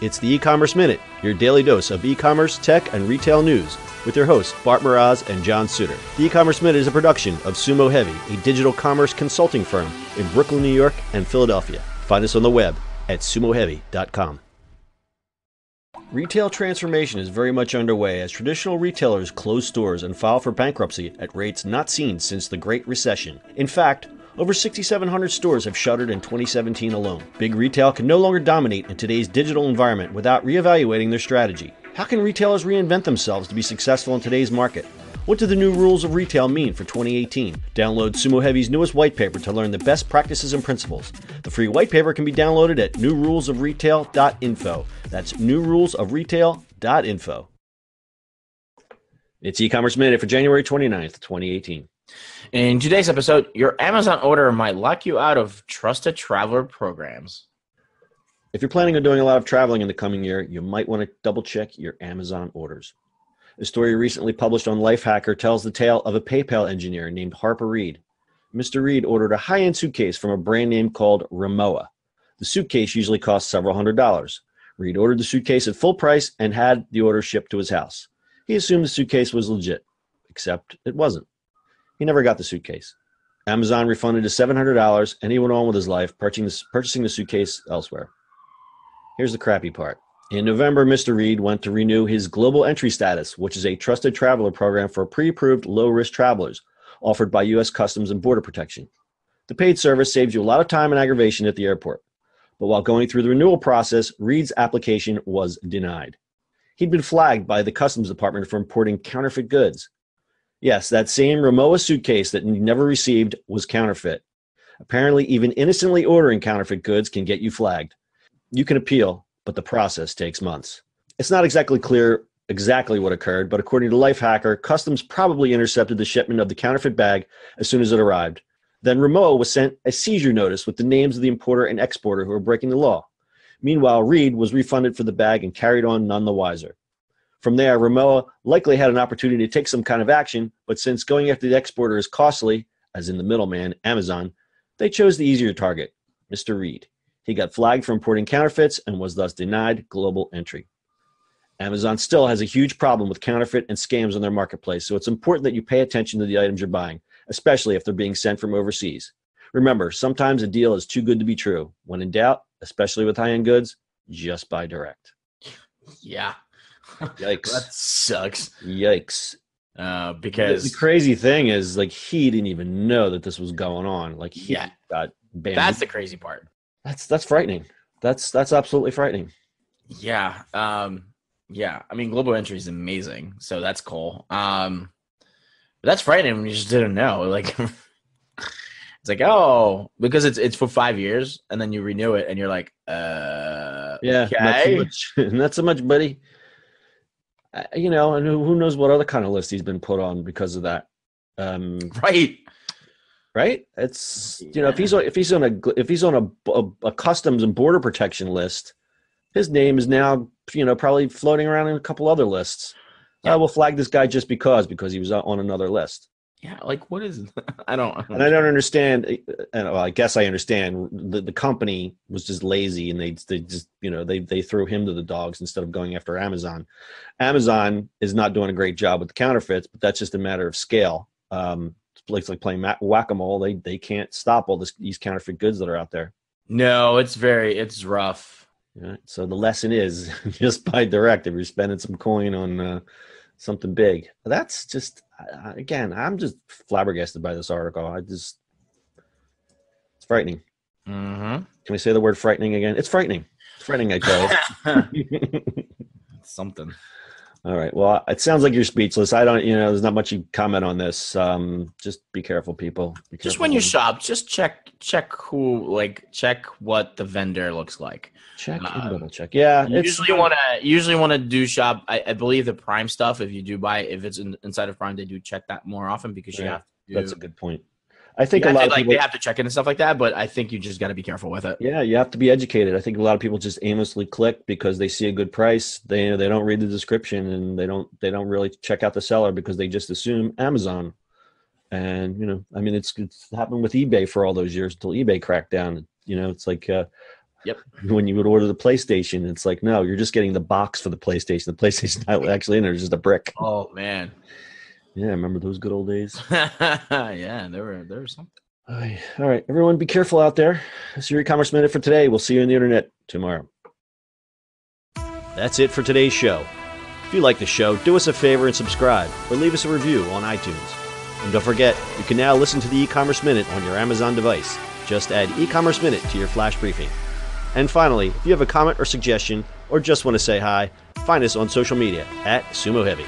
It's the E-Commerce Minute, your daily dose of e-commerce, tech, and retail news with your hosts, Bart Mraz and John Suter. The E-Commerce Minute is a production of Sumo Heavy, a digital commerce consulting firm in Brooklyn, New York, and Philadelphia. Find us on the web at sumoheavy.com. Retail transformation is very much underway as traditional retailers close stores and file for bankruptcy at rates not seen since the Great Recession. In fact, over 6,700 stores have shuttered in 2017 alone. Big retail can no longer dominate in today's digital environment without reevaluating their strategy. How can retailers reinvent themselves to be successful in today's market? What do the new rules of retail mean for 2018? Download Sumo Heavy's newest white paper to learn the best practices and principles. The free white paper can be downloaded at newrulesofretail.info. That's newrulesofretail.info. It's E-Commerce Minute for January 29th, 2018. In today's episode, your Amazon order might lock you out of trusted traveler programs. If you're planning on doing a lot of traveling in the coming year, you might want to double-check your Amazon orders. A story recently published on Lifehacker tells the tale of a PayPal engineer named Harper Reed. Mr. Reed ordered a high-end suitcase from a brand name called Rimowa. The suitcase usually costs several $100s. Reed ordered the suitcase at full price and had the order shipped to his house. He assumed the suitcase was legit, except it wasn't. He never got the suitcase. Amazon refunded his $700, and he went on with his life, purchasing the suitcase elsewhere. Here's the crappy part. In November, Mr. Reed went to renew his Global Entry status, which is a trusted traveler program for pre-approved low-risk travelers offered by U.S. Customs and Border Protection. The paid service saves you a lot of time and aggravation at the airport. But while going through the renewal process, Reed's application was denied. He'd been flagged by the Customs Department for importing counterfeit goods. Yes, that same Rimowa suitcase that he never received was counterfeit. Apparently, even innocently ordering counterfeit goods can get you flagged. You can appeal, but the process takes months. It's not exactly clear exactly what occurred, but according to Lifehacker, Customs probably intercepted the shipment of the counterfeit bag as soon as it arrived. Then Rimowa was sent a seizure notice with the names of the importer and exporter who were breaking the law. Meanwhile, Reed was refunded for the bag and carried on none the wiser. From there, Rimowa likely had an opportunity to take some kind of action, but since going after the exporter is costly, as in the middleman, Amazon, they chose the easier target, Mr. Reed. He got flagged for importing counterfeits and was thus denied global entry. Amazon still has a huge problem with counterfeit and scams on their marketplace, so it's important that you pay attention to the items you're buying, especially if they're being sent from overseas. Remember, sometimes a deal is too good to be true. When in doubt, especially with high-end goods, just buy direct. Yeah. Yikes. That sucks. Yikes. Because the crazy thing is, like, he didn't even know that this was going on. Like, he got banned. That's the crazy part. That's frightening. That's absolutely frightening. Yeah. Yeah. I mean, global entry is amazing, so that's cool. But that's frightening when you just didn't know. Like, it's like, oh, because it's for 5 years, and then you renew it, and you're like, yeah, okay. not so much, buddy. And who knows what other kind of list he's been put on because of that. Right. It's if he's on a customs and border protection list, his name is now probably floating around in a couple other lists. Yeah. We'll flag this guy just because he was on another list. Yeah, like what is? I don't understand. And I guess I understand. The company was just lazy, and they just they threw him to the dogs instead of going after Amazon. Amazon is not doing a great job with the counterfeits, but that's just a matter of scale. It's like playing whack-a-mole. They can't stop all these counterfeit goods that are out there. No, it's rough. Yeah, so the lesson is just buy direct if you're spending some coin on something big. That's just, again, I'm just flabbergasted by this article. It's frightening. Mm-hmm. Can we say the word frightening again? It's frightening. It's frightening, I tell you. Something. All right. Well, it sounds like you're speechless. I don't, there's not much you can comment on this. Just be careful, people. Just when you shop, just check what the vendor looks like. Check and double check. Yeah. You usually want to do shop. I believe the Prime stuff, if it's inside of Prime, they do check that more often because you have to. That's a good point. I think a lot of people, they have to check it and stuff like that, but I think you just got to be careful with it. Yeah, you have to be educated. I think a lot of people just aimlessly click because they see a good price. They don't read the description, and they don't really check out the seller because they just assume Amazon. And it's happened with eBay for all those years until eBay cracked down. It's like Yep. When you would order the PlayStation, it's like, no, you're just getting the box for the PlayStation. The PlayStation's not actually in there; it's just a brick. Oh man. Yeah, remember those good old days? Yeah, there were some. All right, everyone, be careful out there. That's your e-commerce minute for today. We'll see you on the internet tomorrow. That's it for today's show. If you like the show, do us a favor and subscribe, or leave us a review on iTunes. And don't forget, you can now listen to the e-commerce minute on your Amazon device. Just add e-commerce minute to your flash briefing. And finally, if you have a comment or suggestion, or just want to say hi, find us on social media at Sumo Heavy.